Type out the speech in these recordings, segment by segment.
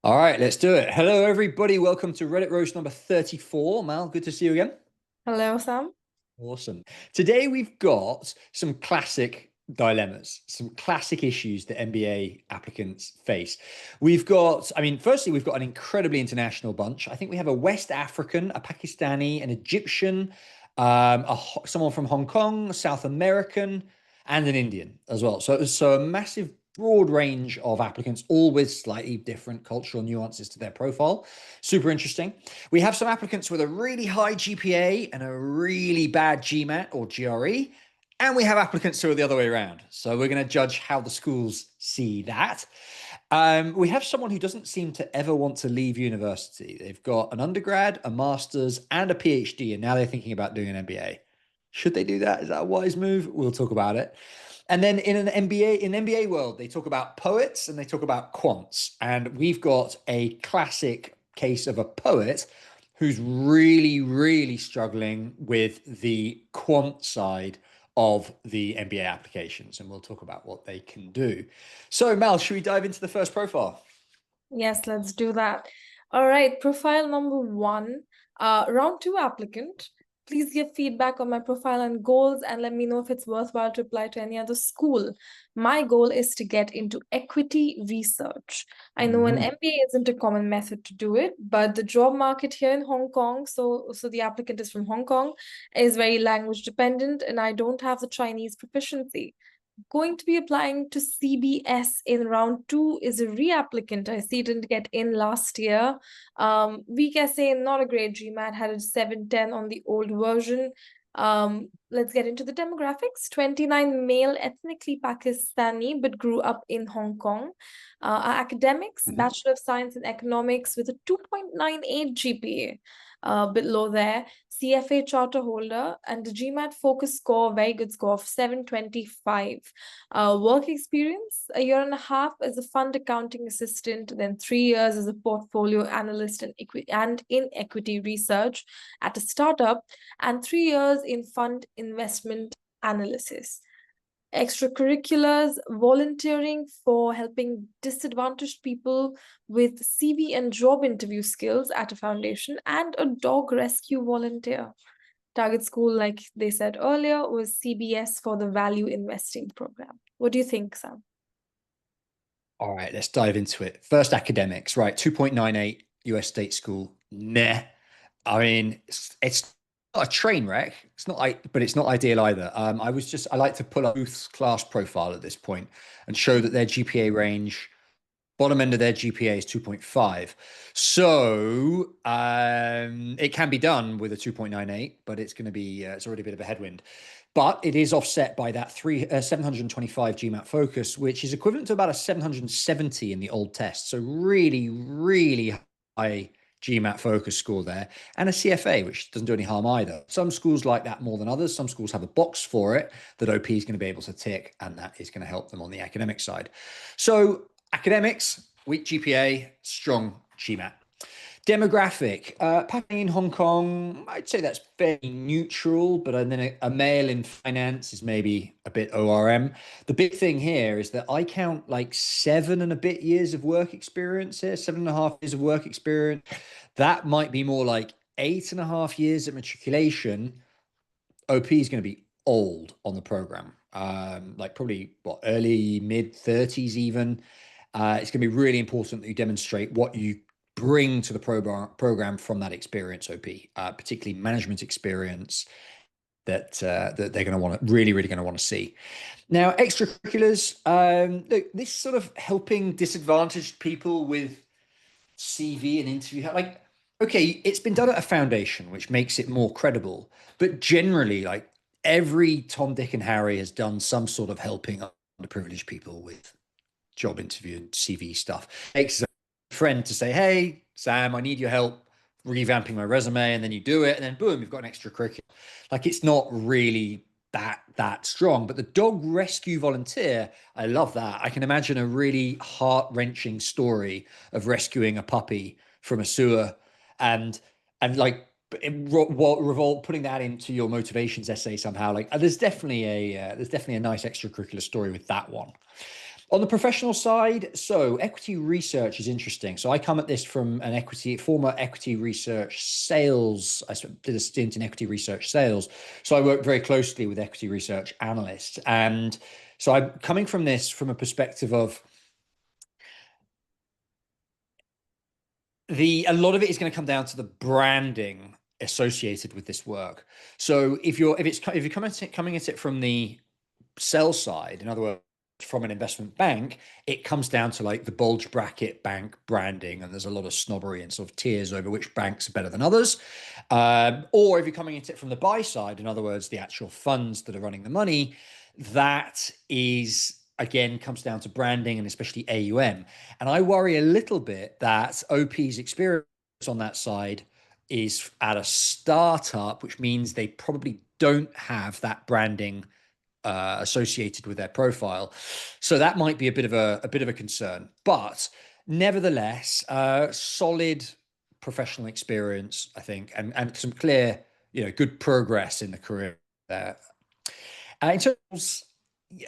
All right, let's do it. Hello, everybody. Welcome to Reddit Roast number 34. Mal, good to see you again. Hello, Sam. Awesome. Today we've got some classic dilemmas, some classic issues that MBA applicants face. Firstly, we've got an incredibly international bunch. I think we have a West African, a Pakistani, an Egyptian, someone from Hong Kong, South American, and an Indian as well. So a massive broad range of applicants, all with slightly different cultural nuances to their profile. Super interesting. We have some applicants with a really high GPA and a really bad GMAT or GRE. And we have applicants who are the other way around. So we're going to judge how the schools see that. We have someone who doesn't seem to ever want to leave university. They've got an undergrad, a master's, and a PhD, and now they're thinking about doing an MBA. Should they do that? Is that a wise move? We'll talk about it. And then in MBA world, they talk about poets and they talk about quants. And we've got a classic case of a poet who's really, really struggling with the quant side of the MBA applications. And we'll talk about what they can do. So, Mal, should we dive into the first profile? Yes, let's do that. All right, profile number one, round two applicant. Please give feedback on my profile and goals and let me know if it's worthwhile to apply to any other school. My goal is to get into equity research. I know an MBA isn't a common method to do it, but the job market here in Hong Kong, so the applicant is from Hong Kong, is very language dependent, and I don't have the Chinese proficiency. Going to be applying to CBS in round two is a reapplicant. I see didn't get in last year. Weak essay, not a great GMAT, had a 710 on the old version. Let's get into the demographics. 29 male, ethnically Pakistani, but grew up in Hong Kong. Academics, Bachelor of Science in Economics with a 2.98 GPA. A bit low there. CFA charter holder and the GMAT focus score, very good score of 725. Work experience, a year and a half as a fund accounting assistant, then 3 years as a portfolio analyst and in equity research at a startup, and 3 years in fund investment analysis. Extracurriculars, volunteering for helping disadvantaged people with CV and job interview skills at a foundation, and a dog rescue volunteer. Target school, like they said earlier, was CBS for the value investing program. What do you think, Sam? All right, let's dive into it. First, academics, right? 2.98 US state school. Nah. It's not a train wreck. But it's not ideal either. I like to pull up Booth's class profile at this point and show that their GPA range, bottom end of their GPA is 2.5. So it can be done with a 2.98, but it's already a bit of a headwind. But it is offset by that 725 GMAT focus, which is equivalent to about a 770 in the old test. So really, really high GMAT focus score there, and a CFA, which doesn't do any harm either. Some schools like that more than others. Some schools have a box for it that OP is going to be able to tick, and that is going to help them on the academic side. So academics, weak GPA, strong GMAT. Demographic, Pakistan in Hong Kong, I'd say that's fairly neutral, but then a male in finance is maybe a bit ORM. The big thing here is that I count like 7 and a bit years of work experience here, 7.5 years of work experience. That might be more like 8.5 years at matriculation. OP is going to be old on the program, like probably early mid 30s even. It's going to be really important that you demonstrate what you bring to the program from that experience, OP, particularly management experience that they're going to want to really going to want to see. Now, extracurriculars, look, this sort of helping disadvantaged people with CV and interview, like, okay, it's been done at a foundation, which makes it more credible, but generally, like every Tom, Dick, and Harry has done some sort of helping underprivileged people with job interview and CV stuff. Makes friend to say, hey, Sam, I need your help revamping my resume. And then you do it. And then boom, you've got an extracurricular. Like it's not really that strong. But the dog rescue volunteer, I love that. I can imagine a really heart-wrenching story of rescuing a puppy from a sewer and like revolt putting that into your motivations essay somehow. Like there's definitely a nice extracurricular story with that one. On the professional side, so equity research is interesting. So I come at this from an former equity research sales. I did a stint in equity research sales. So I work very closely with equity research analysts. And so I'm coming from this from a perspective of a lot of it is going to come down to the branding associated with this work. So if you're coming at it from the sell side, in other words, from an investment bank, it comes down to like the bulge bracket bank branding, and there's a lot of snobbery and sort of tiers over which banks are better than others. Or if you're coming at it from the buy side, in other words, the actual funds that are running the money, that is again comes down to branding and especially AUM. And I worry a little bit that OP's experience on that side is at a startup, which means they probably don't have that branding associated with their profile. So that might be a bit of a concern. But nevertheless, solid professional experience, I think, and some clear, good progress in the career there. In terms,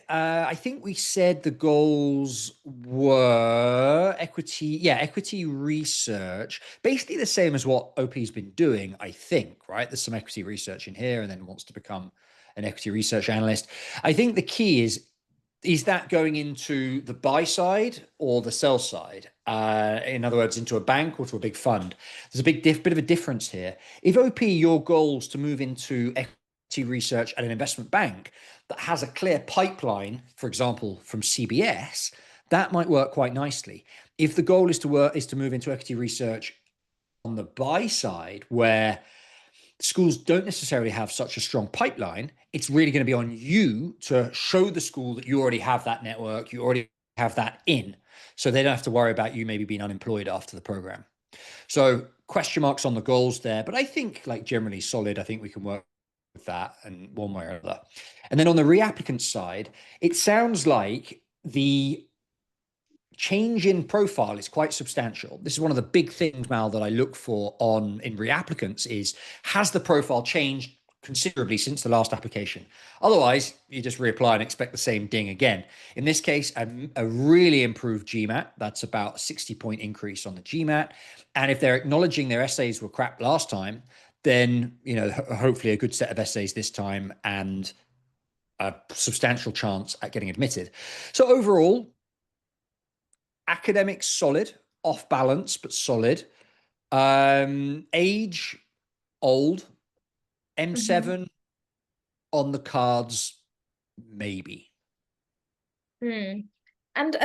I think we said the goals were equity research, basically the same as what OP's been doing, I think, right? There's some equity research in here and then wants to become an equity research analyst. I think the key is that going into the buy side or the sell side? In other words, into a bank or to a big fund? There's a bit of a difference here. If OP, your goals to move into equity research at an investment bank that has a clear pipeline, for example, from CBS, that might work quite nicely. If the goal is to move into equity research on the buy side, where schools don't necessarily have such a strong pipeline, it's really going to be on you to show the school that you already have that network, you already have that in, so they don't have to worry about you maybe being unemployed after the program. So question marks on the goals there, but I think like generally solid. I think we can work with that and one way or other. And then on the reapplicant side, it sounds like the change in profile is quite substantial. This is one of the big things, Mal, that I look for in reapplicants is, has the profile changed considerably since the last application? Otherwise, you just reapply and expect the same ding again. In this case, a really improved GMAT. That's about a 60-point increase on the GMAT. And if they're acknowledging their essays were crap last time, then, hopefully a good set of essays this time and a substantial chance at getting admitted. So overall, academics solid, off balance but solid. Age old, Mhm. M7 on the cards, maybe. Hmm. And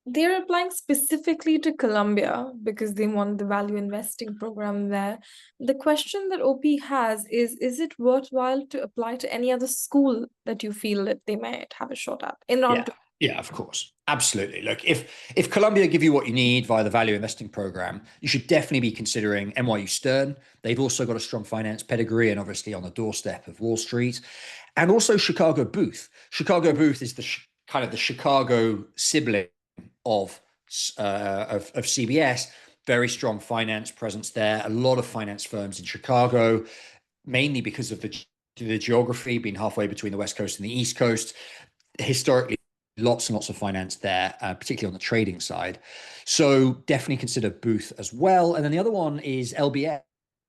they're applying specifically to Columbia because they want the value investing program there. The question that OP has is it worthwhile to apply to any other school that you feel that they might have a shot at in round Yeah, two? yeah, of course, absolutely. Look, if Columbia give you what you need via the value investing program, you should definitely be considering NYU Stern. They've also got a strong finance pedigree and obviously on the doorstep of Wall Street, and also Chicago Booth. Chicago Booth is the kind of the Chicago sibling of of CBS. Very strong finance presence there. A lot of finance firms in Chicago, mainly because of the geography being halfway between the West Coast and the East Coast. Historically, lots and lots of finance there, particularly on the trading side. So definitely consider Booth as well. And then the other one is LBS.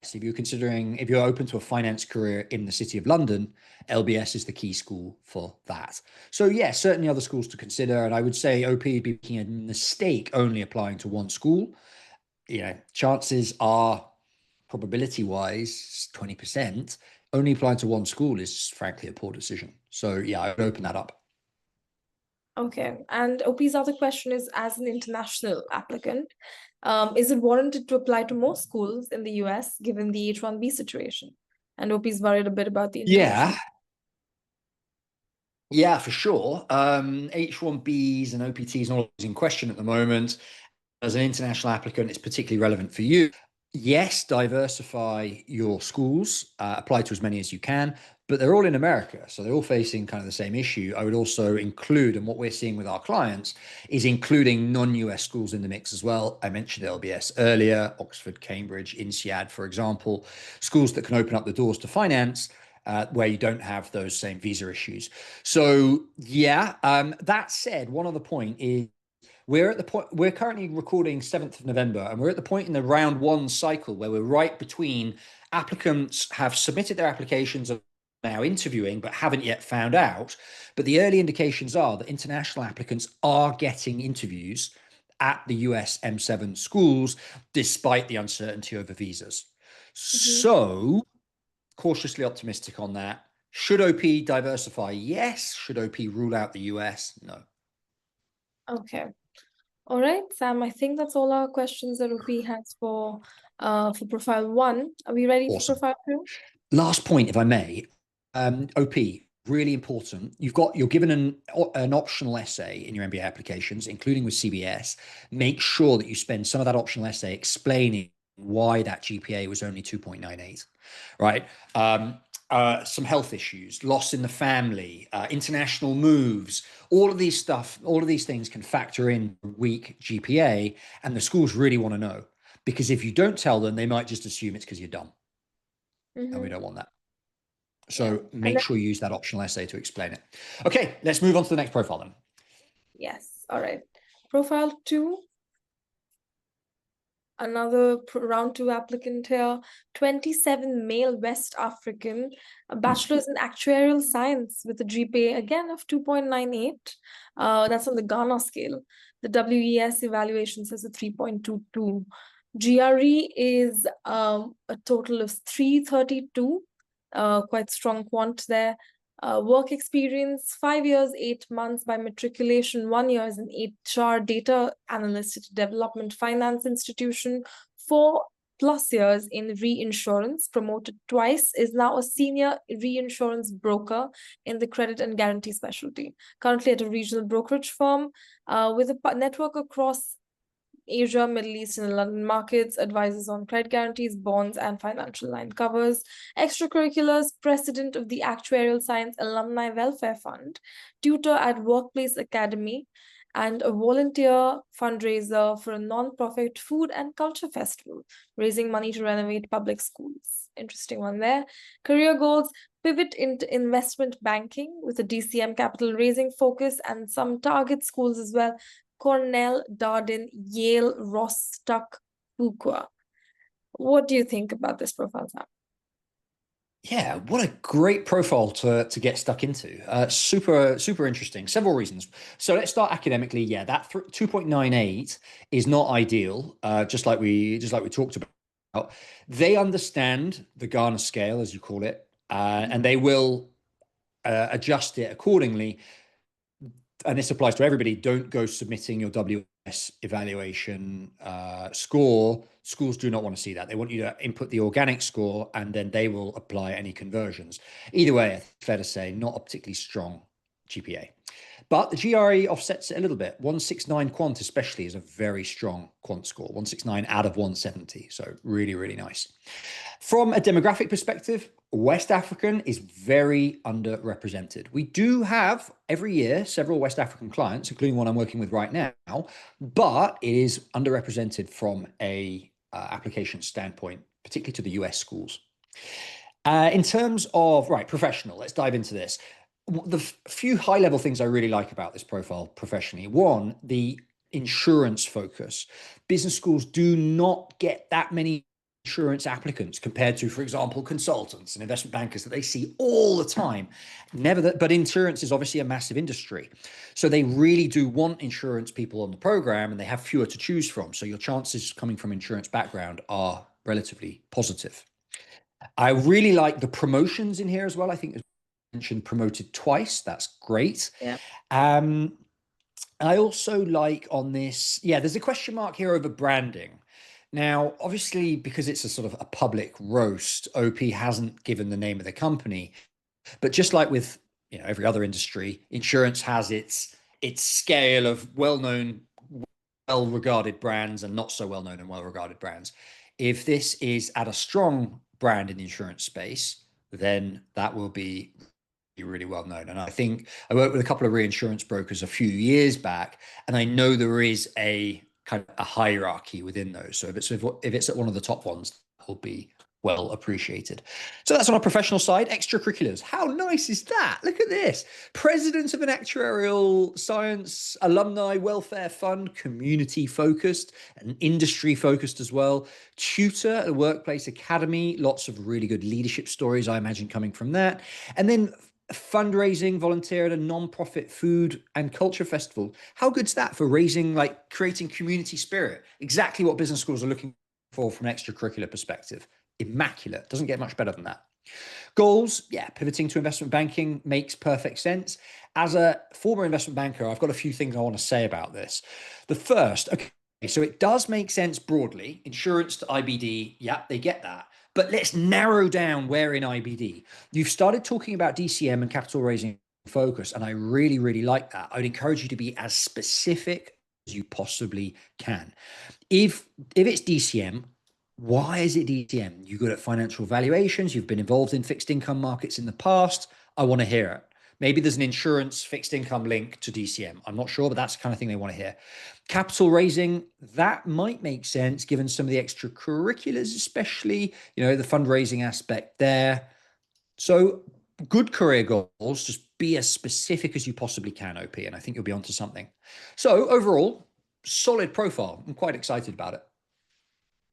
If you're open to a finance career in the City of London, LBS is the key school for that. So yeah, certainly other schools to consider. And I would say OP would be making a mistake only applying to one school. Chances are, probability wise, 20%. Only applying to one school is frankly a poor decision. So yeah, I would open that up. Okay. And OP's other question is, as an international applicant, is it warranted to apply to more schools in the US given the H-1B situation? And OP's worried a bit about the international. Yeah, yeah, for sure. H1Bs and OPTs and all is in question at the moment. As an international applicant, it's particularly relevant for you. Yes, diversify your schools, apply to as many as you can, but they're all in America. So they're all facing kind of the same issue. I would also include, and what we're seeing with our clients is including non-US schools in the mix as well. I mentioned LBS earlier, Oxford, Cambridge, INSEAD, for example, schools that can open up the doors to finance. where you don't have those same visa issues. So yeah, that said, one other point is we're currently recording 7th of November, and we're at the point in the round one cycle where we're right between applicants have submitted their applications and now interviewing, but haven't yet found out. But the early indications are that international applicants are getting interviews at the US M7 schools, despite the uncertainty over visas. Mhm. So, cautiously optimistic on that. Should OP diversify? Yes. Should OP rule out the US? No. Okay. All right, Sam, I think that's all our questions that OP has for profile one. Are we ready for Awesome. profile two? Last point, if I may, OP, really important. You're given an optional essay in your MBA applications, including with CBS. Make sure that you spend some of that optional essay explaining why that GPA was only 2.98, right? Some health issues, loss in the family, international moves, all of these things can factor in weak GPA, and the schools really want to know, because if you don't tell them, they might just assume it's because you're dumb, and we Mm-hmm. don't want that. Yeah. So And make then, sure you use that optional essay to explain it. Okay, let's move on to the next profile then. yes, all right. Profile two, another round two applicant here, 27 male West African, a Hmm. bachelor's in actuarial science with a GPA again of 2.98. That's on the Ghana scale. The WES evaluation says a 3.22. GRE is a total of 332, quite strong quant there. Work experience, 5 years, 8 months by matriculation, 1 year as an HR data analyst at a development finance institution, 4+ years in reinsurance, promoted twice, is now a senior reinsurance broker in the credit and guarantee specialty. Currently at a regional brokerage firm with a network across Asia, Middle East, and London markets, advises on credit guarantees, bonds, and financial line covers. Extracurriculars, president of the Actuarial Science Alumni Welfare Fund, tutor at Workplace Academy, and a volunteer fundraiser for a non-profit food and culture festival, raising money to renovate public schools. Interesting one there. Career goals, pivot into investment banking with a DCM capital raising focus and some target schools as well. Cornell, Darden, Yale, Rostock, Fuqua. What do you think about this profile, Sam? Yeah, what a great profile to get stuck into. Super interesting. Several reasons. So let's start academically. Yeah, that 2.98 is not ideal. Just like we talked about. They understand the Garner scale, as you call it, and they will adjust it accordingly. And this applies to everybody. Don't go submitting your WS evaluation score. Schools do not want to see that. They want you to input the organic score, and then they will apply any conversions. Either way, it's fair to say, not a particularly strong GPA. But the GRE offsets it a little bit. 169 quant, especially, is a very strong quant score. 169 out of 170. So really nice. From a demographic perspective, West African is very underrepresented. We do have every year several West African clients, including one I'm working with right now, but it is underrepresented from a application standpoint, particularly to the US schools. In terms of, right, professional, let's dive into this. The few high level things I really like about this profile professionally. One, the insurance focus. Business schools do not get that many insurance applicants compared to, for example, consultants and investment bankers that they see all the time. Never that, but insurance is obviously a massive industry. So they really do want insurance people on the program, and they have fewer to choose from. So your chances coming from insurance background are relatively positive. I really like the promotions in here as well. I think it's mentioned promoted twice. That's great. Yeah. Um, I also like on this, yeah, there's a question mark here over branding. Now, obviously, because it's a sort of a public roast, OP hasn't given the name of the company. But just like with every other industry, insurance has its scale of well-known, well-regarded brands and not so well-known and well-regarded brands. If this is at a strong brand in the insurance space, then that will be really well known. And I think I worked with a couple of reinsurance brokers a few years back, and I know there is a kind of a hierarchy within those. So if it's at one of the top ones, that will be well appreciated. So that's on our professional side. Extracurriculars. How nice is that? Look at this. President of an actuarial science alumni welfare fund, community focused and industry focused as well. Tutor at a workplace academy. Lots of really good leadership stories, I imagine, coming from that. And then fundraising, volunteer at a non-profit food and culture festival. How good's that for raising, like creating community spirit? Exactly what business schools are looking for from an extracurricular perspective. Immaculate. Doesn't get much better than that. Goals, yeah, pivoting to investment banking makes perfect sense. As a former investment banker, I've got a few things I want to say about this. The first, okay, so it does make sense broadly. Insurance to IBD, yeah, they get that. But let's narrow down where in IBD. You've started talking about DCM and capital raising focus, and I really, really like that. I would encourage you to be as specific as you possibly can. If it's DCM, why is it DCM? You're good at financial valuations. You've been involved in fixed income markets in the past. I want to hear it. Maybe there's an insurance fixed income link to DCM. I'm not sure, but that's the kind of thing they want to hear. Capital raising, that might make sense given some of the extracurriculars, especially, the fundraising aspect there. So good career goals, just be as specific as you possibly can, OP, and I think you'll be onto something. So overall, solid profile. I'm quite excited about it.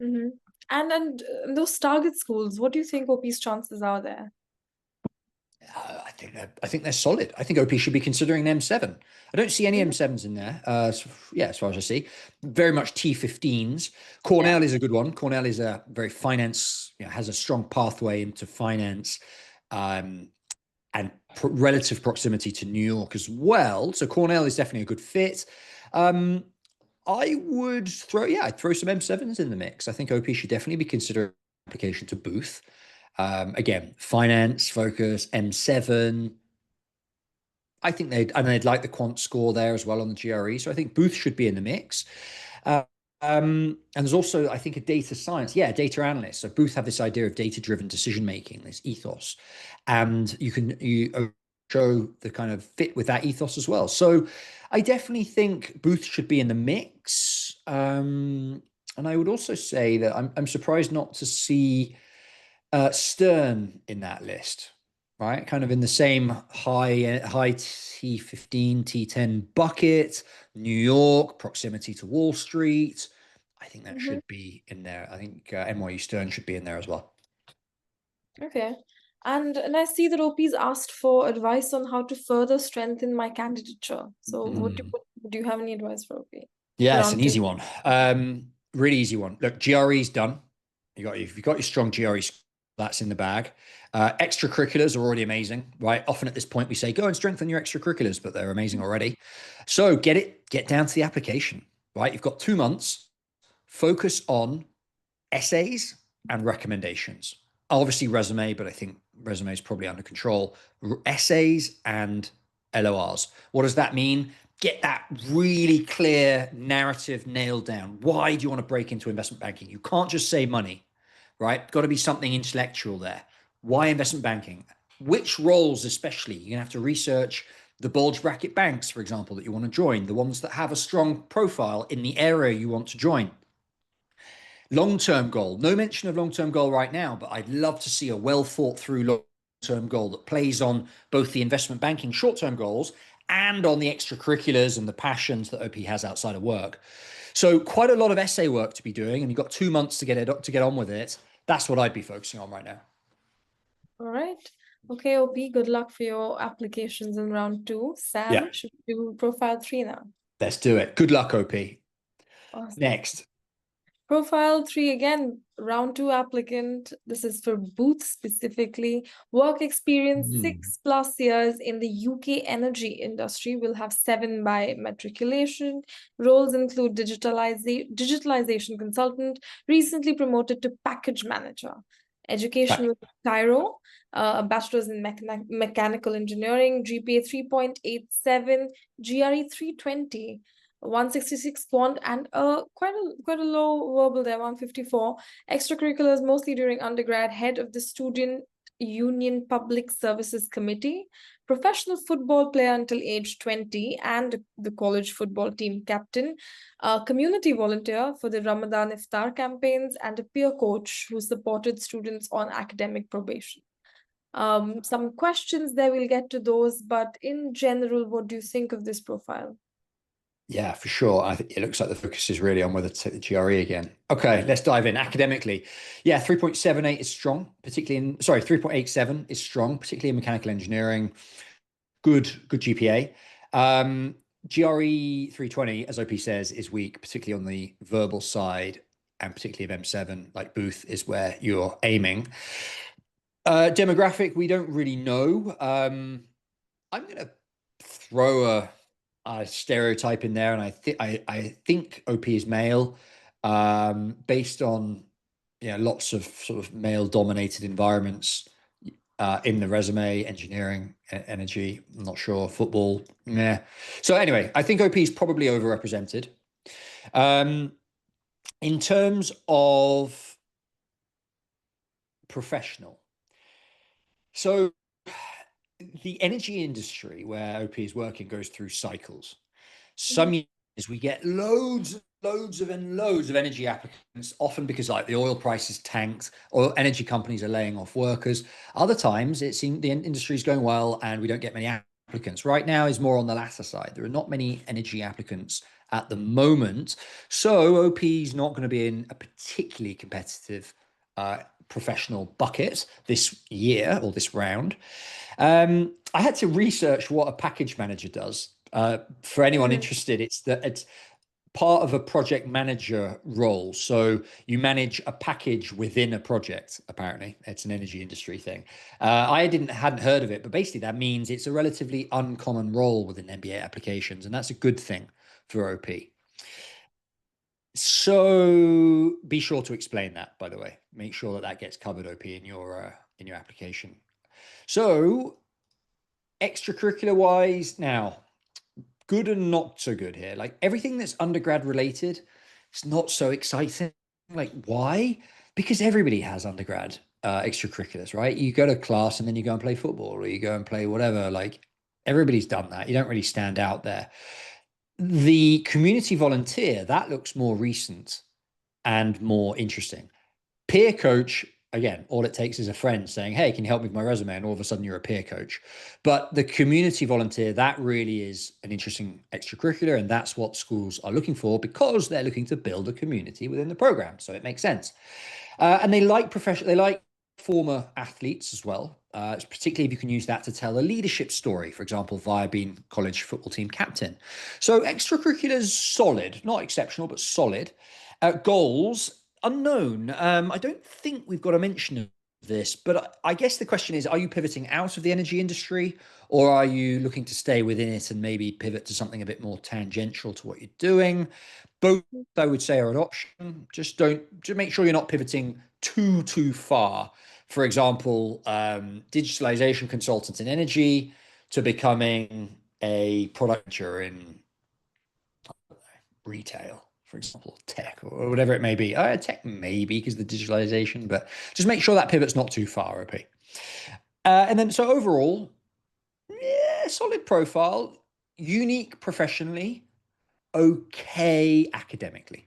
Mm-hmm. And those target schools, what do you think OP's chances are there? I think they're solid. I think OP should be considering an M7. I don't see any M7s in there. Yeah, as far as I see, very much T15s. Cornell is a good one. Cornell is a very finance, has a strong pathway into finance, and relative proximity to New York as well. So Cornell is definitely a good fit. I would I'd throw some M7s in the mix. I think OP should definitely be considering application to Booth. Again, finance focus, M7. I think they'd like the quant score there as well on the GRE. So I think Booth should be in the mix. And there's also, I think, a data science, data analyst. So Booth have this idea of data-driven decision making, this ethos, and you show the kind of fit with that ethos as well. So I definitely think Booth should be in the mix. And I would also say that I'm surprised not to see Stern in that list, right? Kind of in the same high T15, T10 bucket, New York, proximity to Wall Street. I think that should be in there. I think NYU Stern should be in there as well. Okay. And I see that OP's asked for advice on how to further strengthen my candidature. So do you have any advice for OP? Yeah, it's an Round two. easy one. Really easy one. Look, GRE's done. If you've got your strong GRE, that's in the bag. Extracurriculars are already amazing, right? Often at this point we say, go and strengthen your extracurriculars, but they're amazing already. So get down to the application, right? You've got 2 months. Focus on essays and recommendations. Obviously resume, but I think resume is probably under control. Essays and LORs. What does that mean? Get that really clear narrative nailed down. Why do you want to break into investment banking? You can't just say money, right? Got to be something intellectual there. Why investment banking? Which roles, especially? You're going to have to research the bulge bracket banks, for example, that you want to join, the ones that have a strong profile in the area you want to join. Long-term goal. No mention of long-term goal right now, but I'd love to see a well thought through long-term goal that plays on both the investment banking short-term goals and on the extracurriculars and the passions that OP has outside of work. So quite a lot of essay work to be doing, and you've got 2 months to get on with it. That's what I'd be focusing on right now. All right. Okay, OP, good luck for your applications in round two. Sam, Yeah, should we do profile 3 now? let's do it. Good luck, OP. Awesome. Next. Profile 3 again, round 2 applicant. This is for Booth specifically. Work experience 6+ years in the UK energy industry. Will have 7 by matriculation. Roles include digitalization consultant, recently promoted to package manager. Education with Cairo, a bachelor's in mechanical engineering, GPA 3.87, GRE 320. 166 quant and quite a low verbal there, 154. Extracurriculars mostly during undergrad, head of the student Union Public Services Committee, professional football player until age 20 and the college football team captain, a community volunteer for the Ramadan Iftar campaigns, and a peer coach who supported students on academic probation. Some questions there, we'll get to those, but in general, what do you think of this profile? Yeah, for sure. I think it looks like the focus is really on whether to take the GRE again. Okay, let's dive in. Academically, yeah, 3.78 is strong, particularly in, sorry, 3.87 is strong, particularly in mechanical engineering. Good GPA. GRE 320, as OP says, is weak, particularly on the verbal side and particularly of M7, like Booth is where you're aiming. Demographic, we don't really know. I'm going to throw a stereotype in there, and I think OP is male, based on lots of sort of male dominated environments in the resume, engineering, energy. I'm not sure, football. Yeah. So anyway, I think OP is probably overrepresented. In terms of professional, so the energy industry where OP is working goes through cycles. Some years we get loads of energy applicants, often because like the oil price is tanked or energy companies are laying off workers. Other times it seems the industry is going well and we don't get many applicants. Right now is more on the latter side. There are not many energy applicants at the moment. So OP is not going to be in a particularly competitive professional bucket this year or this round. I had to research what a package manager does. For anyone interested, it's part of a project manager role. So you manage a package within a project. Apparently, it's an energy industry thing. I hadn't heard of it, but basically that means it's a relatively uncommon role within MBA applications, and that's a good thing for OP. So be sure to explain that. By the way, make sure that gets covered, OP, in your application. So extracurricular wise, now good and not so good here. Like everything that's undergrad related, it's not so exciting. Like why? Because everybody has undergrad extracurriculars, right? You go to class and then you go and play football or you go and play whatever. Like everybody's done that. You don't really stand out there. The community volunteer, that looks more recent and more interesting. Peer coach, again, all it takes is a friend saying, hey, can you help me with my resume? And all of a sudden you're a peer coach. But the community volunteer, that really is an interesting extracurricular. And that's what schools are looking for because they're looking to build a community within the program. So it makes sense. And they like former athletes as well, particularly if you can use that to tell a leadership story, for example, via being college football team captain. So extracurriculars, solid, not exceptional, but solid. Goals, unknown. I don't think we've got a mention of this, but I guess the question is, are you pivoting out of the energy industry or are you looking to stay within it and maybe pivot to something a bit more tangential to what you're doing? Both, I would say, are an option. Just make sure you're not pivoting too far. For example, digitalization consultant in energy to becoming a product manager in retail, for example, tech or whatever it may be. Tech maybe because of the digitalization, but just make sure that pivot's not too far, OP. And then so overall, yeah, solid profile, unique professionally, okay academically.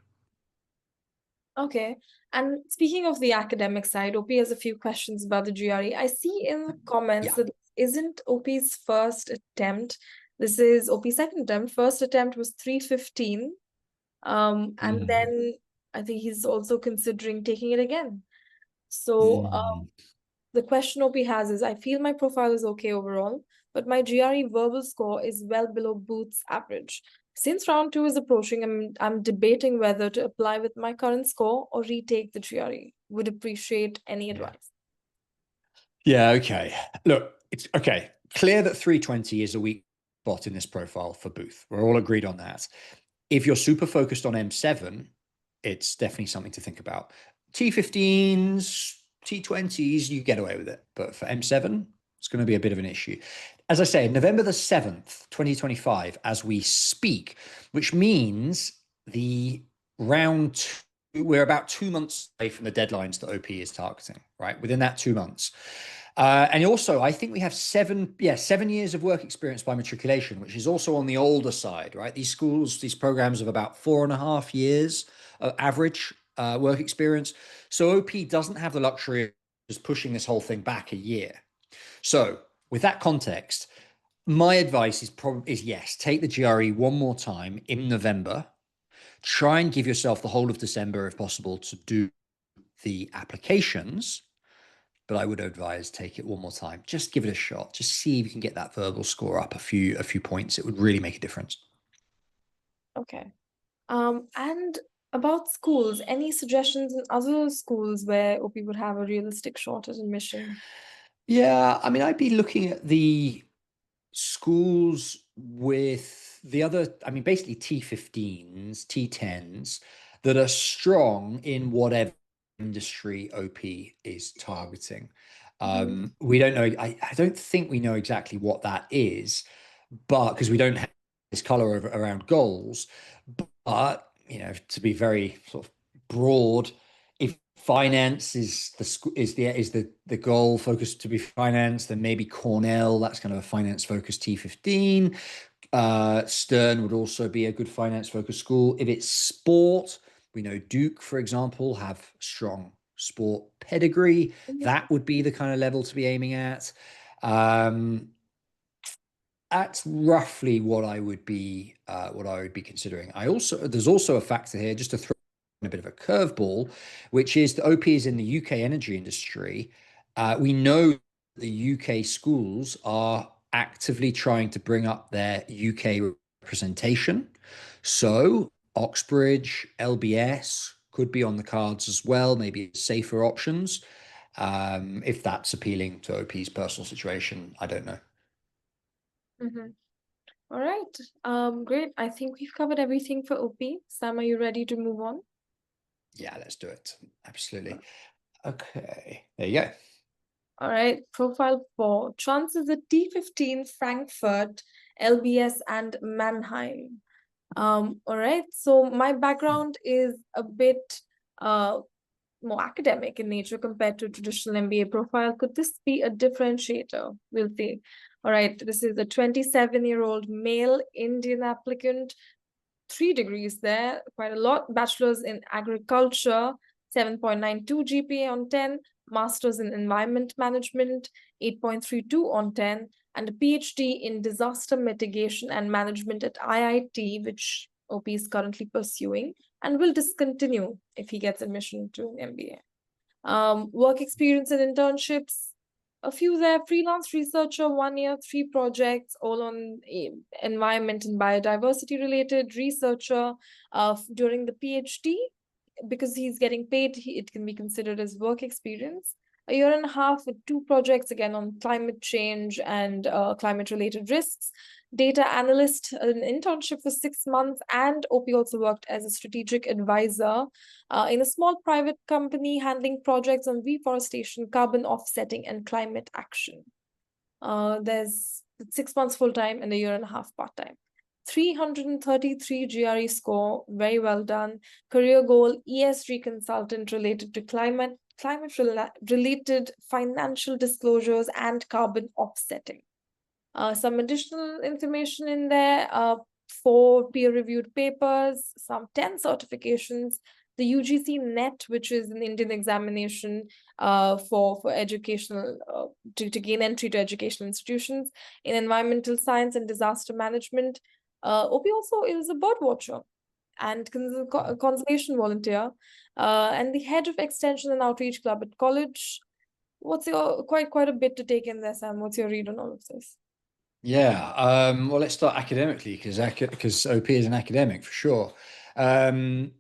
Okay. And speaking of the academic side, OP has a few questions about the GRE. I see in the comments Yeah. that this isn't OP's first attempt. This is OP's second attempt. First attempt was 315. And then I think he's also considering taking it again. So the question OP has is, I feel my profile is okay overall, but my GRE verbal score is well below Booth's average. Since round 2 is approaching, I'm debating whether to apply with my current score or retake the GRE. Would appreciate any Yeah. advice. Yeah, okay. Look, it's okay. Clear that 320 is a weak spot in this profile for Booth. We're all agreed on that. If you're super focused on M7, it's definitely something to think about. T15s, T20s, you get away with it. But for M7, it's going to be a bit of an issue. As I say, November the 7th, 2025, as we speak, which means the round two, we're about 2 months away from the deadlines that OP is targeting, right? Within that 2 months. And also, I think we have 7 years of work experience by matriculation, which is also on the older side, right? These schools, these programs of about 4.5 years average work experience. So OP doesn't have the luxury of just pushing this whole thing back a year. So with that context, my advice is yes, take the GRE one more time in November. Try and give yourself the whole of December, if possible, to do the applications, but I would advise take it one more time. Just give it a shot. Just see if you can get that verbal score up a few points. It would really make a difference. Okay. And about schools, any suggestions in other schools where OP would have a realistic shot at admission? Yeah, I mean, I'd be looking at the schools with the other, I mean, basically T15s, T10s that are strong in whatever industry OP is targeting. Mhm. We don't know, I don't think we know exactly what that is, but because we don't have this color around goals, but to be very sort of broad, if finance is the goal focus to be finance, then maybe Cornell, that's kind of a finance focused T15. Stern would also be a good finance focused school. If it's sport, we know Duke, for example, have strong sport pedigree. Mhm. That would be the kind of level to be aiming at. Um, that's roughly what I would be considering. There's also a factor here, just to throw in a bit of a curveball, which is the OP is in the UK energy industry. We know the UK schools are actively trying to bring up their UK representation. So Oxbridge, LBS could be on the cards as well, maybe safer options. If that's appealing to OP's personal situation, I don't know. Mhm. All right. Great. I think we've covered everything for OP. Sam, are you ready to move on? Yeah, let's do it. Absolutely. Okay. There you go. All right. Profile 4. Chances at T15, Frankfurt, LBS, and Mannheim. All right. So my background is a bit uh more academic in nature compared to traditional MBA profile. Could this be a differentiator? We'll see. All right. This is a 27-year-old male Indian applicant, 3 degrees there, quite a lot. Bachelor's in agriculture, 7.92 GPA on 10, master's in environment management, 8.32 on 10, and a PhD in disaster mitigation and management at IIT, which OP is currently pursuing and will discontinue if he gets admission to an MBA. Work experience and internships, a few there. Freelance researcher, 1 year, 3 projects, all on environment and biodiversity related. Researcher during the PhD, because he's getting paid, it can be considered as work experience. A year and a half with 2 projects, again on climate change and climate related risks. Data analyst, an internship for 6 months, and OP also worked as a strategic advisor in a small private company handling projects on reforestation, carbon offsetting, and climate action. There's 6 months full time and a year and a half part time. 333 GRE score, very well done. Career goal, ESG consultant related to related financial disclosures and carbon offsetting. Some additional information in there, 4 peer-reviewed papers, some 10 certifications, the UGC NET, which is an Indian examination for educational, to gain entry to educational institutions in environmental science and disaster management. OP also is a bird watcher and conservation volunteer, and the head of extension and outreach club at college. What's your quite a bit to take in there, Sam? What's your read on all of this? Yeah. Well, let's start academically because OP is an academic for sure. Um,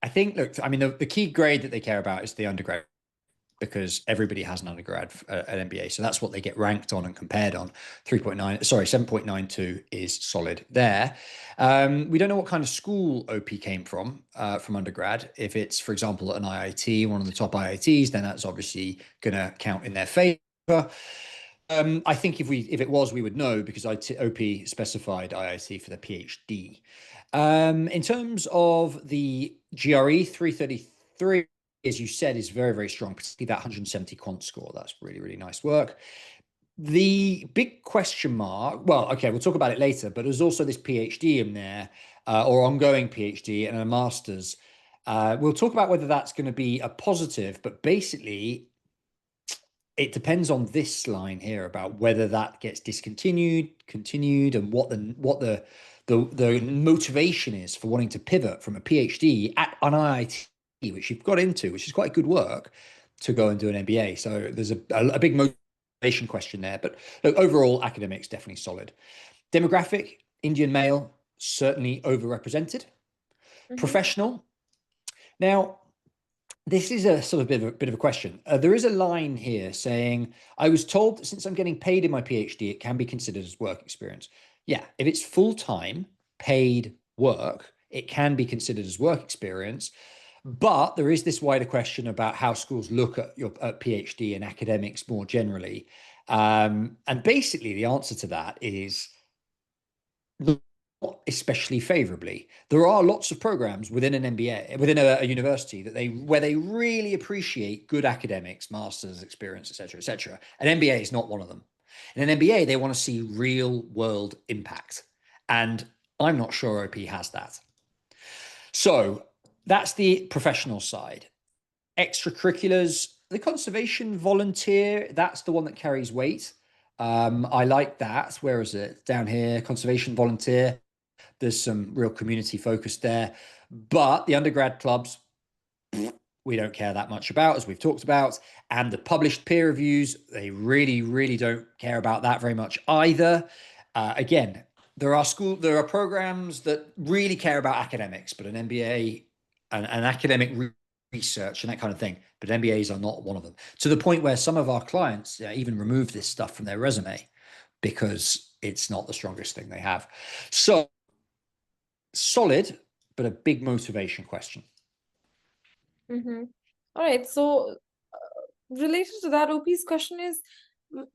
I think, look, I mean, the key grade that they care about is the undergrad because everybody has an undergrad at MBA. So that's what they get ranked on and compared on. 3.9, sorry, 7.92 is solid there. We don't know what kind of school OP came from undergrad. If it's, for example, an IIT, one of the top IITs, then that's obviously going to count in their favor. I think if it was, we would know because OP specified IIT for the PhD. In terms of the GRE 333. as you said, is very, very strong, particularly that 170 quant score. That's really, really nice work. The big question mark, well, okay, we'll talk about it later, but there's also this PhD in there, or ongoing PhD and a master's. We'll talk about whether that's going to be a positive, but basically, it depends on this line here about whether that gets discontinued, continued, and what the motivation is for wanting to pivot from a PhD at an IIT, which you've got into, which is quite good work, to go and do an MBA. So there's a big motivation question there. But look, overall, academics definitely solid. Demographic, Indian male, certainly overrepresented. Professional. Now, this is a sort of bit of a question. There is a line here saying, I was told that since I'm getting paid in my PhD, it can be considered as work experience. Yeah, if it's full-time paid work, it can be considered as work experience. But there is this wider question about how schools look at your PhD and academics more generally. And basically, the answer to that is not especially favorably. There are lots of programs within an MBA, within a university, where they really appreciate good academics, masters experience, etc., etc. An MBA is not one of them. In an MBA, they want to see real world impact, and I'm not sure OP has that. So that's the professional side. Extracurriculars, the conservation volunteer, that's the one that carries weight. I like that. Where is it? Down here, conservation volunteer. There's some real community focus there. But the undergrad clubs, we don't care that much about, as we've talked about. And the published peer reviews, they really, really don't care about that very much either. Again, there are programs that really care about academics, but an MBA and academic research and that kind of thing, but MBAs are not one of them. To the point where some of our clients even remove this stuff from their resume because it's not the strongest thing they have. So solid, but a big motivation question. All right. So related to that, OP's question is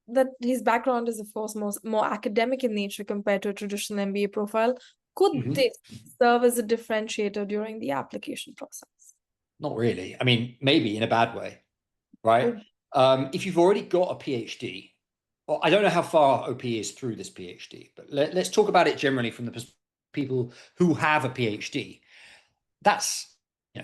that his background is, of course, more academic in nature compared to a traditional MBA profile. Could this serve as a differentiator during the application process? Not really. I mean, maybe in a bad way, right? If you've already got a PhD, well, I don't know how far OP is through this PhD, but let's talk about it generally from the people who have a PhD. That's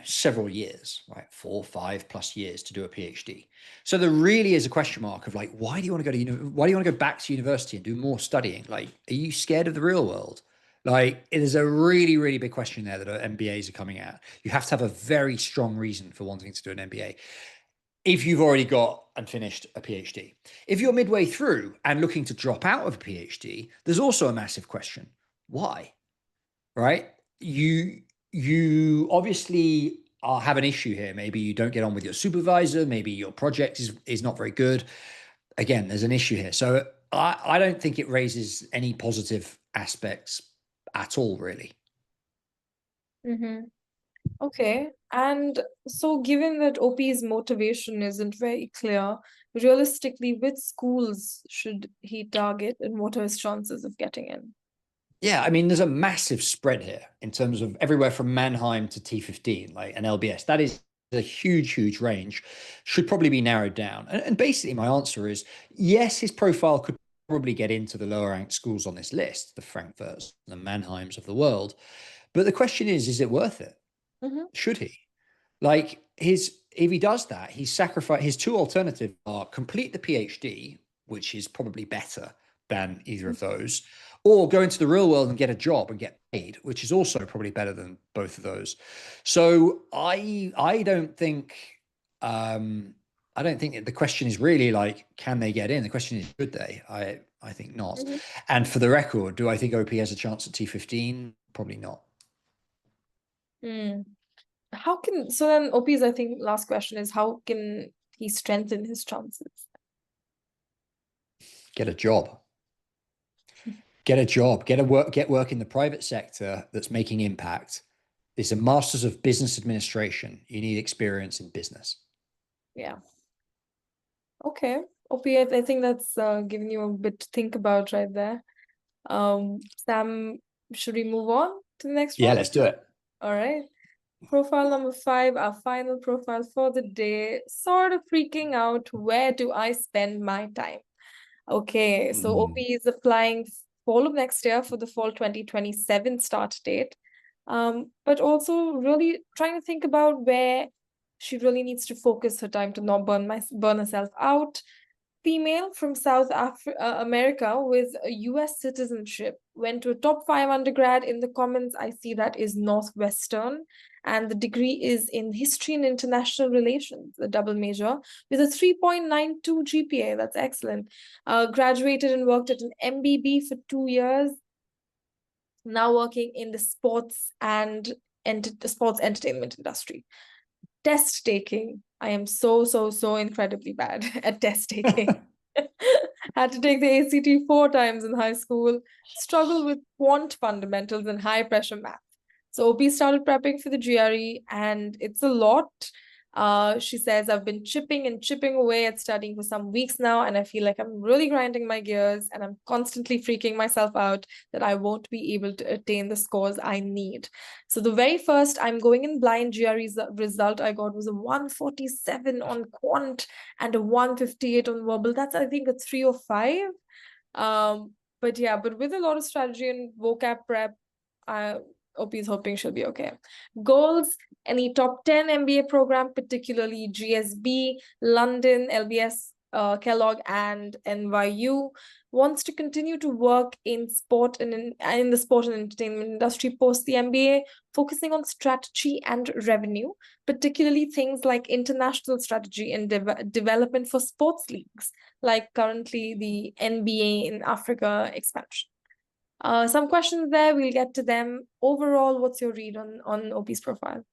several years, right? 4, 5+ years to do a PhD. So there really is a question mark of like, why do you want to go back to university and do more studying? Like, are you scared of the real world? Like, it is a really, really big question there that MBAs are coming at. You have to have a very strong reason for wanting to do an MBA if you've already got and finished a PhD. If you're midway through and looking to drop out of a PhD, there's also a massive question. Why? Right? You obviously have an issue here. Maybe you don't get on with your supervisor. Maybe your project is not very good. Again, there's an issue here. So I don't think it raises any positive aspects at all, really. Okay. And so given that OP's motivation isn't very clear, realistically, which schools should he target and what are his chances of getting in? Yeah, I mean, there's a massive spread here in terms of everywhere from Mannheim to T15, like an LBS. That is a huge, huge range. Should probably be narrowed down. And basically, my answer is yes, his profile could probably get into the lower ranked schools on this list, the Frankfurts, the Mannheims of the world. But the question is it worth it? Should he? Like, if he does that, he's sacrificed. His two alternatives are complete the PhD, which is probably better than either of those, or go into the real world and get a job and get paid, which is also probably better than both of those. So I don't think the question is really like, can they get in? The question is, should they? I think not. And for the record, do I think OP has a chance at T15? Probably not. So then OP's, I think, last question is, how can he strengthen his chances? Get a job. Get a job, get work in the private sector that's making impact. It's a master's of business administration. You need experience in business. Yeah. Okay. OP, I think that's giving you a bit to think about right there. Sam, should we move on to the next one? Yeah, let's do it. All right. Profile number 5, our final profile for the day, sort of freaking out. Where do I spend my time? Okay, so OP is applying fall of next year for the fall 2027 start date. But also really trying to think about where she really needs to focus her time to not burn herself out. Female from America with a US citizenship, went to a top 5 undergrad. In the comments, I see that is Northwestern, and the degree is in History and International Relations, a double major, with a 3.92 GPA. That's excellent. Graduated and worked at an MBB for 2 years, now working in the sports and sports entertainment industry. Test taking. I am so incredibly bad at test taking. Had to take the ACT 4 times in high school. Struggle with quant fundamentals and high pressure math. So OP started prepping for the GRE, and it's a lot. She says, I've been chipping away at studying for some weeks now, and I feel like I'm really grinding my gears, and I'm constantly freaking myself out that I won't be able to attain the scores I need. So the very first I'm going in blind GRE result I got was a 147 on quant and a 158 on verbal. That's, I think, a 305. But yeah, but with a lot of strategy and vocab prep, OP is hoping she'll be okay. Goals: any top 10 MBA program, particularly GSB, London, LBS, Kellogg, and NYU. Wants to continue to work in sport and in the sport and entertainment industry post the MBA, focusing on strategy and revenue, particularly things like international strategy and development for sports leagues, like currently the NBA in Africa expansion. Some questions there, we'll get to them. Overall, what's your read on OP's profile?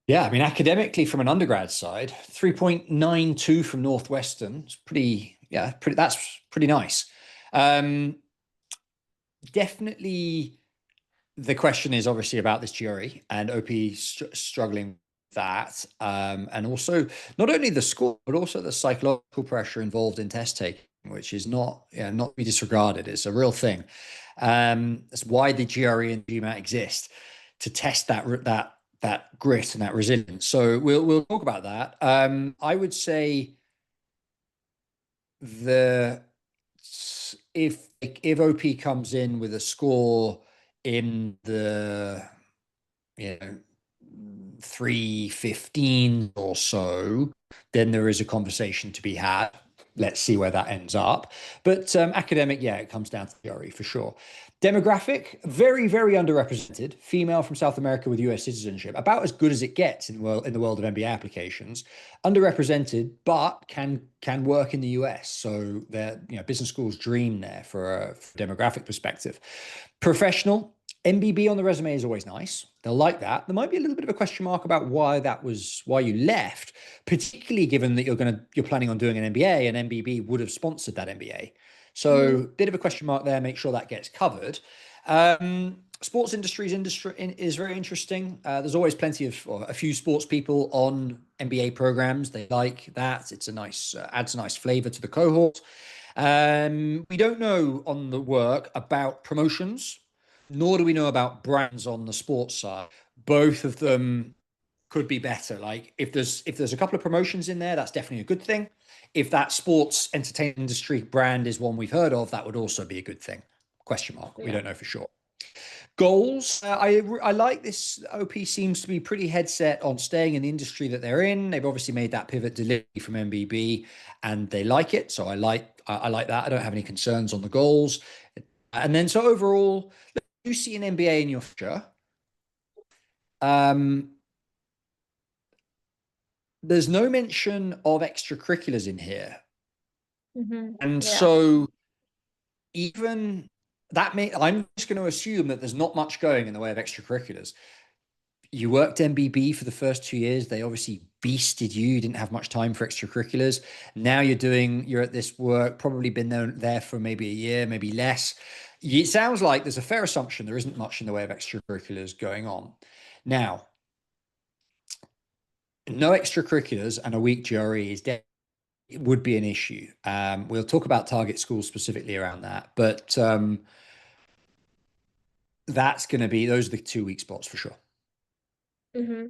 Yeah, I mean, academically from an undergrad side, 3.92 from Northwestern. It's that's pretty nice. Definitely the question is obviously about this GRE and OP struggling with that. And also not only the score, but also the psychological pressure involved in test taking, which is not to be disregarded. It's a real thing. That's why the GRE and GMAT exist, to test that grit and that resilience. So we'll talk about that. I would say if OP comes in with a score in the 315 or so, then there is a conversation to be had. Let's see where that ends up. But academic, yeah, it comes down to theory for sure. Demographic, very, very underrepresented. Female from South America with US citizenship, about as good as it gets in the world of MBA applications. Underrepresented, but can work in the US. So they're business schools dream there for a demographic perspective. Professional, MBB on the resume is always nice. They'll like that. There might be a little bit of a question mark about why you left, particularly given that you're planning on doing an MBA, and MBB would have sponsored that MBA. So bit of a question mark there. Make sure that gets covered. Sports industry is very interesting. There's always a few sports people on MBA programs. They like that. It's adds a nice flavor to the cohort. We don't know on the work about promotions, nor do we know about brands on the sports side. Both of them could be better. Like if there's a couple of promotions in there, that's definitely a good thing. If that sports entertainment industry brand is one we've heard of, that would also be a good thing. Question mark. We don't know for sure. Goals. I like this. OP seems to be pretty head set on staying in the industry that they're in. They've obviously made that pivot deliberately from MBB, and they like it. So I like that. I don't have any concerns on the goals. And then so overall, you see an MBA in your future. There's no mention of extracurriculars in here. And so even that I'm just going to assume that there's not much going in the way of extracurriculars. You worked MBB for the first 2 years. They obviously beasted you. You didn't have much time for extracurriculars. Now you're at this work, probably been there for maybe a year, maybe less. It sounds like there's a fair assumption there isn't much in the way of extracurriculars going on. Now, no extracurriculars and a weak GRE it would be an issue. We'll talk about target schools specifically around that, but those are the 2 weak spots for sure. Mm-hmm.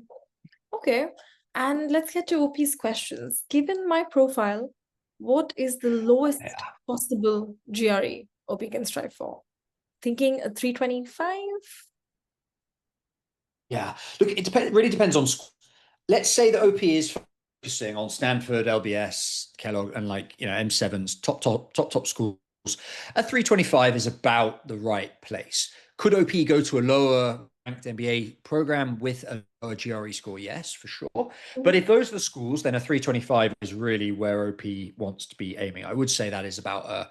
Okay. And let's get to OP's questions. Given my profile, what is the lowest Yeah. possible GRE OP can strive for? Thinking a 325? Yeah. Look, really depends on school. Let's say that OP is focusing on Stanford, LBS, Kellogg, and like, M7's top schools. A 325 is about the right place. Could OP go to a lower ranked MBA program with a lower GRE score? Yes, for sure. But if those are the schools, then a 325 is really where OP wants to be aiming. I would say that is about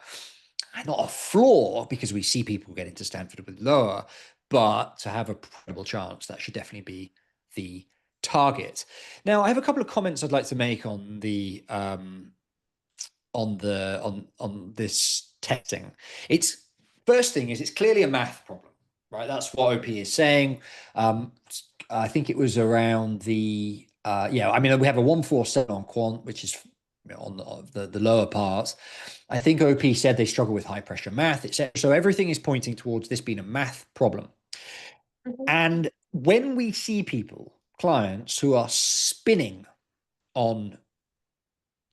not a flaw, because we see people get into Stanford with lower, but to have a credible chance, that should definitely be the target. Now, I have a couple of comments I'd like to make on the on this testing. It's First thing is, it's clearly a math problem, right? That's what OP is saying. Um, I think it was around the yeah. I mean, we have a 147 on quant, which is on the lower parts. I think OP said they struggle with high pressure math, etc. So everything is pointing towards this being a math problem. Mhm. And when we see clients who are spinning on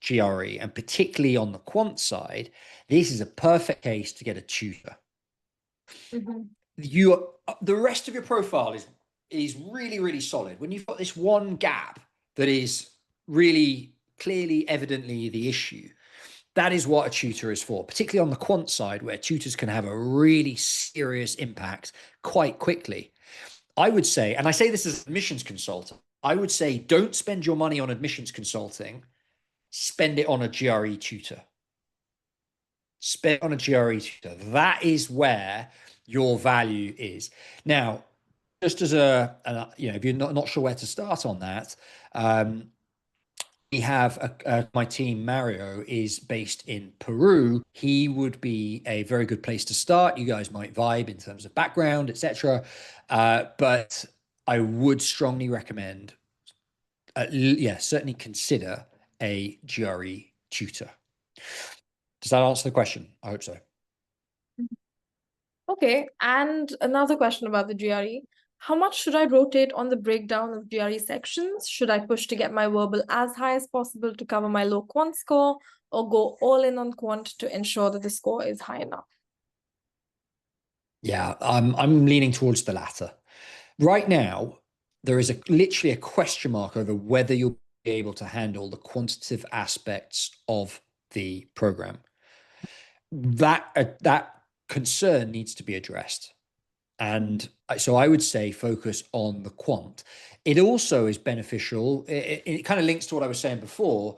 GRE, and particularly on the quant side, this is a perfect case to get a tutor. Mhm. The rest of your profile is really, really solid. When you've got this one gap that is really clearly, evidently the issue, that is what a tutor is for, particularly on the quant side, where tutors can have a really serious impact quite quickly. I would say, and I say this as an admissions consultant, I would say don't spend your money on admissions consulting, spend it on a GRE tutor. Spend on a GRE tutor. That is where your value is. Now, just as if you're not sure where to start on that, um, we have my team. Mario is based in Peru. He would be a very good place to start. You guys might vibe in terms of background, etc. But I would strongly recommend, yeah, certainly consider a GRE tutor. Does that answer the question? I hope so. Okay, and another question about the GRE. How much should I rotate on the breakdown of GRE sections? Should I push to get my verbal as high as possible to cover my low quant score, or go all in on quant to ensure that the score is high enough? Yeah, I'm leaning towards the latter. Right now, there is literally a question mark over whether you'll be able to handle the quantitative aspects of the program. That concern needs to be addressed. And so I would say focus on the quant. It also is beneficial. It kind of links to what I was saying before.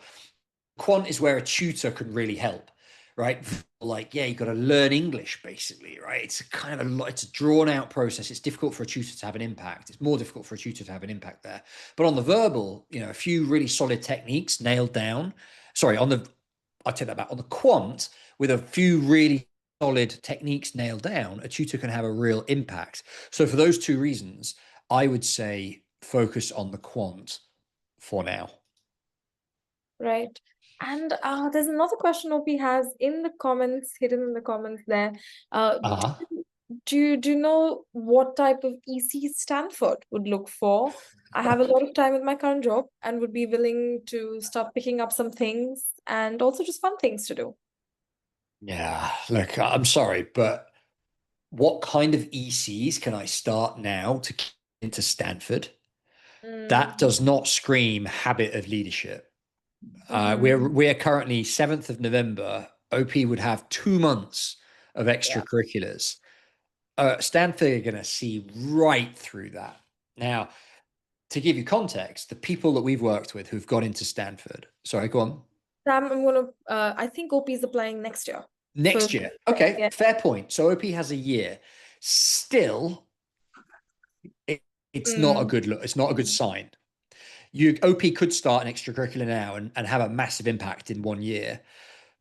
Quant is where a tutor can really help, right? Like, yeah, you got to learn English basically, right? It's it's a drawn out process. It's difficult for a tutor to have an impact. It's more difficult for a tutor to have an impact there. But on the verbal, a few really solid techniques nailed down. Sorry, I take that back. On the quant, with a few really solid techniques nailed down, a tutor can have a real impact. So for those two reasons, I would say focus on the quant for now. Right. And there's another question OP has in the comments, hidden in the comments there. Uh, Uh-huh. do you know what type of EC Stanford would look for? I have a lot of time with my current job and would be willing to start picking up some things and also just fun things to do. Yeah, look, I'm sorry, but what kind of ECs can I start now to get into Stanford? That Mm, does not scream habit of leadership. mhm. We're currently 7th of November. OP would have 2 months of Yeah. extracurriculars. Stanford are going to see right through that. Now, to give you context, the people that we've worked with who've got into Stanford, sorry, go on. Sam, I think OP is applying next year. So, Next year. Okay, yeah. fair point. So OP has a year. Still, it, it's not a Mm, good look. It's not a good sign. OP could start an extracurricular now and have a massive impact in 1 year.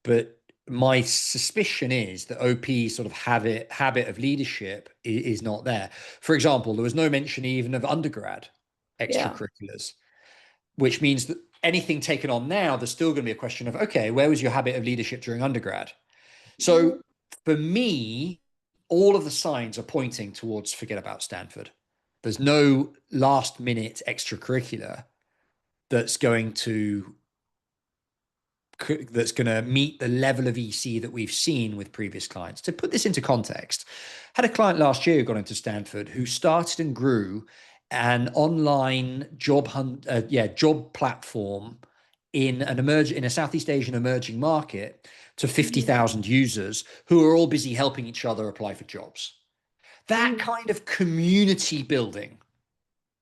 But my suspicion is that OP's sort of habit of leadership is not there. For example, there was no mention even of undergrad yeah. extracurriculars, which means that anything taken on now, there's still going to be a question of, okay, where was your habit of leadership during undergrad? Mhm. So for me, all of the signs are pointing towards forget about Stanford. There's no last minute extracurricular that's going to meet the level of EC that we've seen with previous clients. To put this into context, had a client last year who got into Stanford who started and grew an online job platform in a Southeast Asian emerging market to 50,000 users who are all busy helping each other apply for jobs. That kind of community building,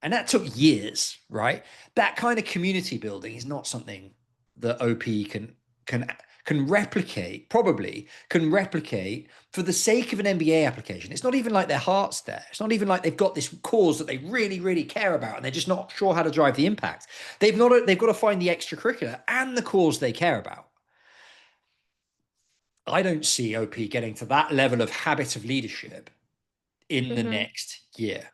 and that took years, right? That kind of community building is not something that OP can replicate, probably can replicate for the sake of an MBA application. It's not even like their heart's there. It's not even like they've got this cause that they really, really care about and they're just not sure how to drive the impact. They've got to find the extracurricular and the cause they care about. I don't see OP getting to that level of habit of leadership in the next year.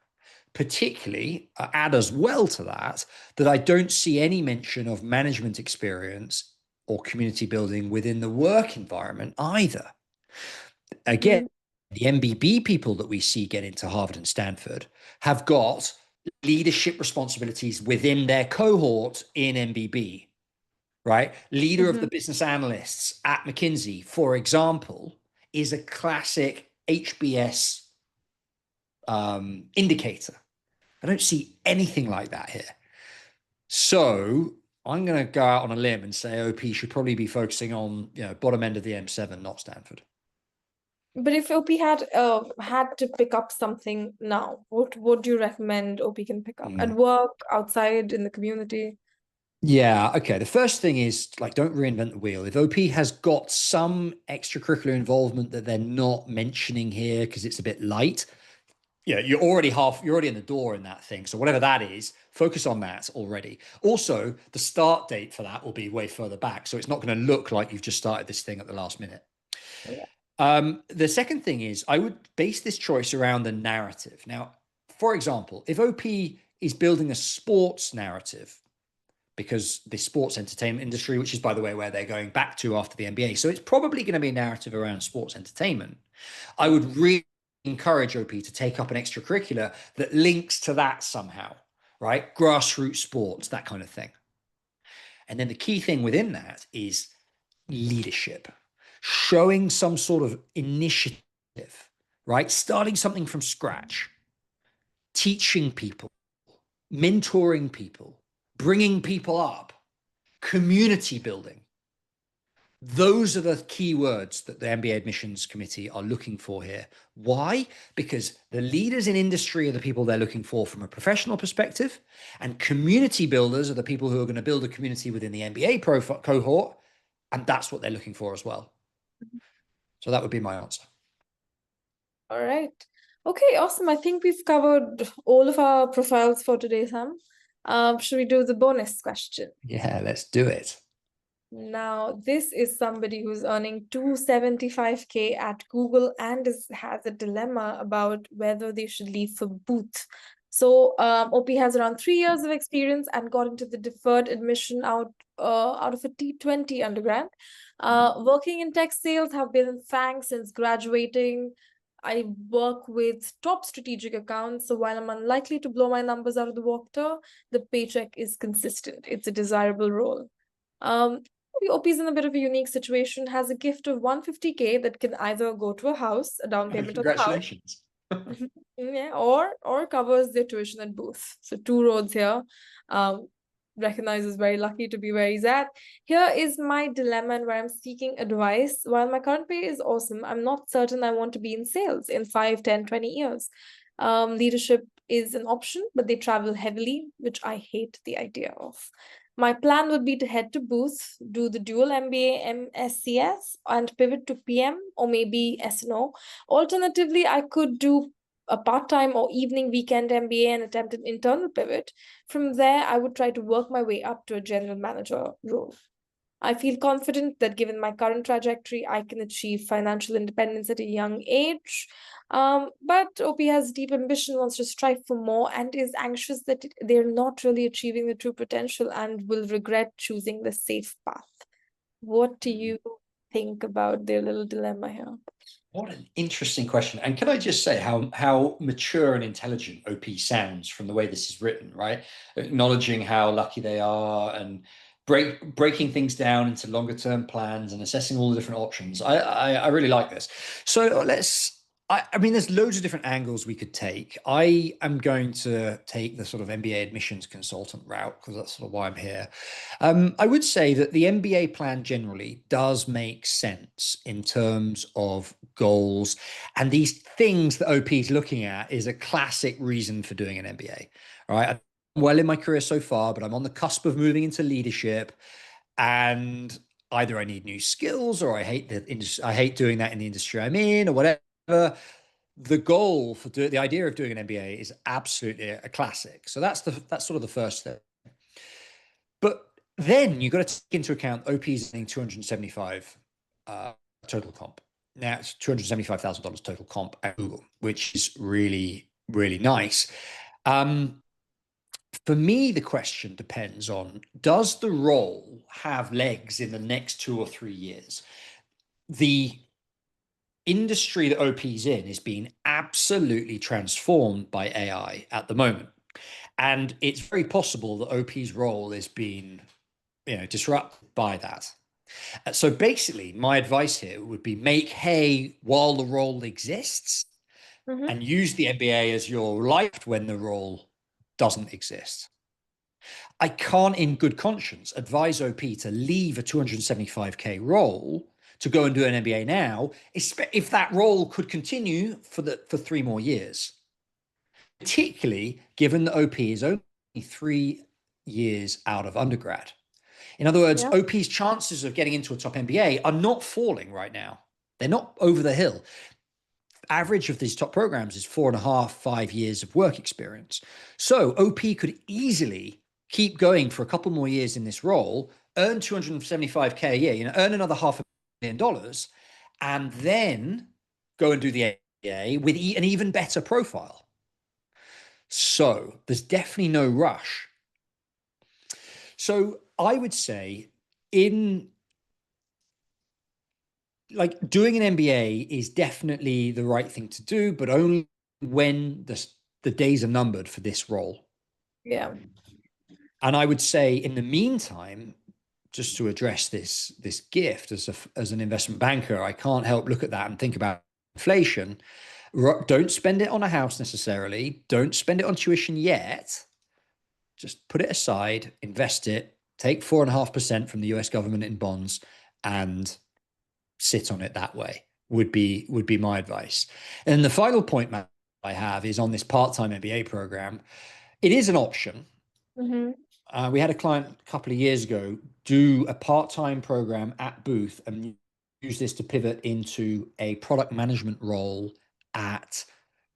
Particularly, add as well to that I don't see any mention of management experience or community building within the work environment either. Again, the MBB people that we see get into Harvard and Stanford have got leadership responsibilities within their cohort in MBB, right? Leader of the business analysts at McKinsey, for example, is a classic HBS indicator. I don't see anything like that here. So I'm going to go out on a limb and say OP should probably be focusing on, bottom end of the M7, not Stanford. But if OP had to pick up something now, what do you recommend OP can pick up at work, outside, in the community? Yeah, okay. The first thing is don't reinvent the wheel. If OP has got some extracurricular involvement that they're not mentioning here because it's a bit light, you're already in the door in that thing. So whatever that is, focus on that already. Also, the start date for that will be way further back. So it's not going to look like you've just started this thing at the last minute. Yeah. The second thing is I would base this choice around the narrative. Now, for example, if OP is building a sports narrative, because the sports entertainment industry, which is, by the way, where they're going back to after the MBA. So it's probably going to be a narrative around sports entertainment. I would really encourage OP to take up an extracurricular that links to that somehow, right? Grassroots sports, that kind of thing. And then the key thing within that is leadership, showing some sort of initiative, right? Starting something from scratch, teaching people, mentoring people, bringing people up, community building. Those are the key words that the MBA admissions committee are looking for here. Why? Because the leaders in industry are the people they're looking for from a professional perspective, and community builders are the people who are going to build a community within the MBA cohort, and that's what they're looking for as well. So that would be my answer. All right. Okay, awesome. I think we've covered all of our profiles for today, Sam. Should we do the bonus question? Yeah, let's do it. Now, this is somebody who's earning 275K at Google and has a dilemma about whether they should leave for Booth. So OP has around 3 years of experience and got into the deferred admission out of a T20 undergrad. Working in tech sales, have been in FAANG since graduating. I work with top strategic accounts, so while I'm unlikely to blow my numbers out of the water, the paycheck is consistent. It's a desirable role. OP is in a bit of a unique situation, has a gift of 150K that can either go to a house, a down payment on the house. Congratulations. Yeah, or covers their tuition at Booth. So 2 roads here. Recognizes very lucky to be where he's at. Here is my dilemma and where I'm seeking advice. While my current pay is awesome, I'm not certain I want to be in sales in 5, 10, 20 years. Leadership is an option, but they travel heavily, which I hate the idea of. My plan would be to head to Booth, do the dual MBA, MSCS, and pivot to PM or maybe SNO. Alternatively, I could do a part-time or evening weekend MBA and attempt an internal pivot. From there, I would try to work my way up to a general manager role. I feel confident that given my current trajectory, I can achieve financial independence at a young age. But OP has deep ambition, wants to strive for more, and is anxious that they're not really achieving the true potential and will regret choosing the safe path. What do you think about their little dilemma here? What an interesting question. And can I just say how mature and intelligent OP sounds from the way this is written, right? Acknowledging how lucky they are and breaking things down into longer term plans and assessing all the different options. I really like this. So I mean, there's loads of different angles we could take. I am going to take the sort of MBA admissions consultant route because that's sort of why I'm here. I would say that the MBA plan generally does make sense in terms of goals. And these things that OP is looking at is a classic reason for doing an MBA, right? I'm well in my career so far, but I'm on the cusp of moving into leadership. And either I need new skills or I hate the industry, I hate doing that in the industry I'm in or whatever. The goal for the idea of doing an MBA is absolutely a classic. So that's sort of the first thing. But then you've got to take into account OP's earning 275 total comp. Now it's $275,000 total comp at Google, which is really, really nice. For me, the question depends on, does the role have legs in the next 2 or 3 years? The industry that OP's in is being absolutely transformed by AI at the moment. And it's very possible that OP's role is being, disrupted by that. So basically, my advice here would be make hay while the role exists and use the MBA as your life when the role doesn't exist. I can't, in good conscience, advise OP to leave a 275K role to go and do an MBA now, if that role could continue for 3 more years, particularly given that OP is only 3 years out of undergrad. In other words, OP's chances of getting into a top MBA are not falling right now. They're not over the hill. Average of these top programs is 4.5, 5 years of work experience. So OP could easily keep going for a couple more years in this role, earn 275K a year, earn another $500,000, and then go and do the MBA with an even better profile. So there's definitely no rush. So I would say doing an MBA is definitely the right thing to do, but only when the days are numbered for this role. Yeah. And I would say in the meantime, just to address this gift as an investment banker, I can't help look at that and think about inflation. Don't spend it on a house necessarily. Don't spend it on tuition yet. Just put it aside, invest it, take 4.5% from the US government in bonds and sit on it that way would be my advice. And the final point I have is on this part-time MBA program. It is an option. We had a client a couple of years ago do a part-time program at Booth and use this to pivot into a product management role at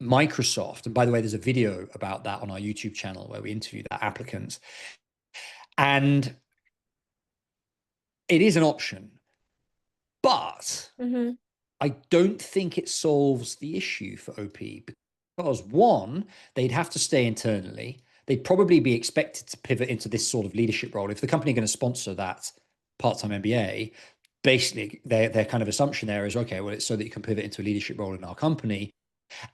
Microsoft. And by the way, there's a video about that on our YouTube channel where we interview that applicant. And it is an option, but I don't think it solves the issue for OP because one, they'd have to stay internally. They'd probably be expected to pivot into this sort of leadership role. If the company are going to sponsor that part-time MBA, basically their kind of assumption there is, okay, well, it's so that you can pivot into a leadership role in our company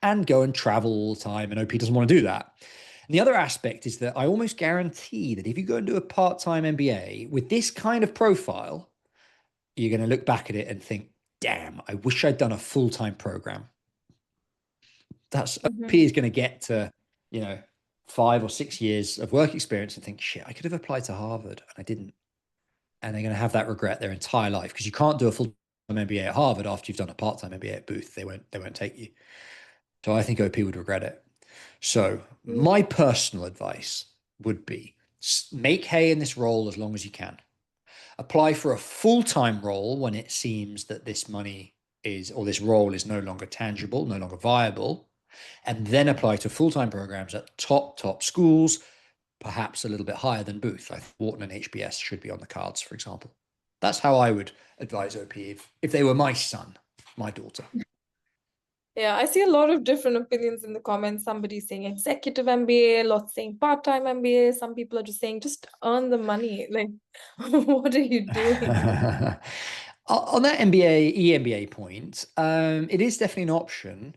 and go and travel all the time. And OP doesn't want to do that. And the other aspect is that I almost guarantee that if you go and do a part-time MBA with this kind of profile, you're going to look back at it and think, damn, I wish I'd done a full-time program. That's OP is going to get to, 5 or 6 years of work experience and think, shit, I could have applied to Harvard and I didn't. And they're going to have that regret their entire life because you can't do a full-time MBA at Harvard after you've done a part-time MBA at Booth. They won't take you. So I think OP would regret it. So my personal advice would be make hay in this role as long as you can. Apply for a full-time role when it seems that this money or this role is no longer tangible, no longer viable, and then apply to full-time programs at top schools, perhaps a little bit higher than Booth. I think Wharton and HBS should be on the cards, for example. That's how I would advise OP if they were my son, my daughter. Yeah, I see a lot of different opinions in the comments. Somebody saying executive MBA, lots saying part-time MBA. Some people are just saying just earn the money. Like, what are you doing? On that MBA, EMBA point, it is definitely an option.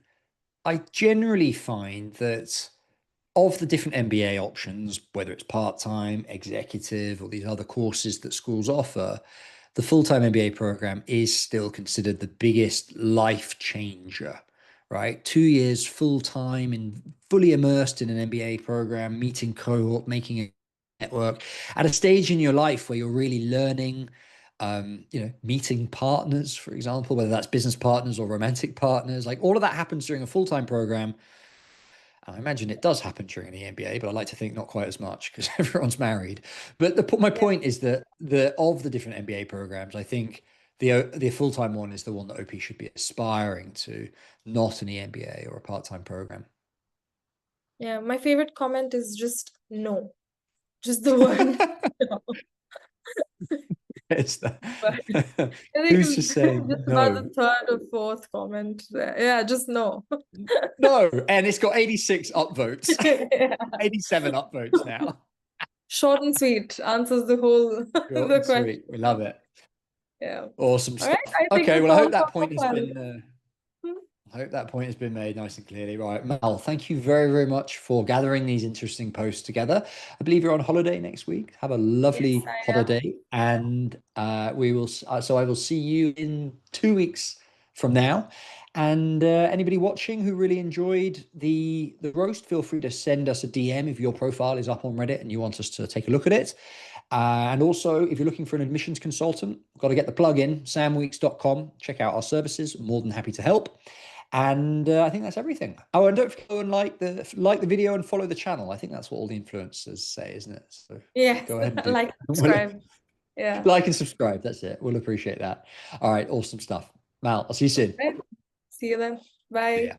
I generally find that of the different MBA options, whether it's part-time, executive, or these other courses that schools offer, the full-time MBA program is still considered the biggest life changer, right? 2 years full-time and fully immersed in an MBA program, meeting cohort, making a network at a stage in your life where you're really learning, meeting partners, for example, whether that's business partners or romantic partners, like all of that happens during a full-time program. I imagine it does happen during the NBA, but I like to think not quite as much because everyone's married. But my Yeah. point is that the different NBA programs, I think the full time one is the one that OP should be aspiring to, not an EMBA or a part time program. Yeah, my favorite comment is just no. Just the word no. It's the, But I think who's to it's say just about the no? third or fourth comment there. Yeah, just no. No, and it's got 86 upvotes, Yeah. 87 upvotes now. Short and sweet answers the whole Short the and question. sweet. We love it. Yeah. Awesome All right. stuff. I think Okay, that's well, I all hope for that point has profile. been I hope that point has been made nice and clearly. Right, Mal, thank you very, very much for gathering these interesting posts together. I believe you're on holiday next week. Have a Yes, lovely I am. holiday, and we will. So I will see you in 2 weeks from now. And anybody watching who really enjoyed the roast, feel free to send us a DM if your profile is up on Reddit and you want us to take a look at it. And also, if you're looking for an admissions consultant, got to get the plug in, samweeks.com. Check out our services. More than happy to help. And I think that's everything. Oh, and don't forget to go and like the video and follow the channel. I think that's what all the influencers say, isn't it? So Yes, go ahead and do like, that. subscribe. Yeah. Like and subscribe. That's it. We'll appreciate that. All right, awesome stuff. Mal, I'll see you soon. Okay. See you then. See Bye. ya.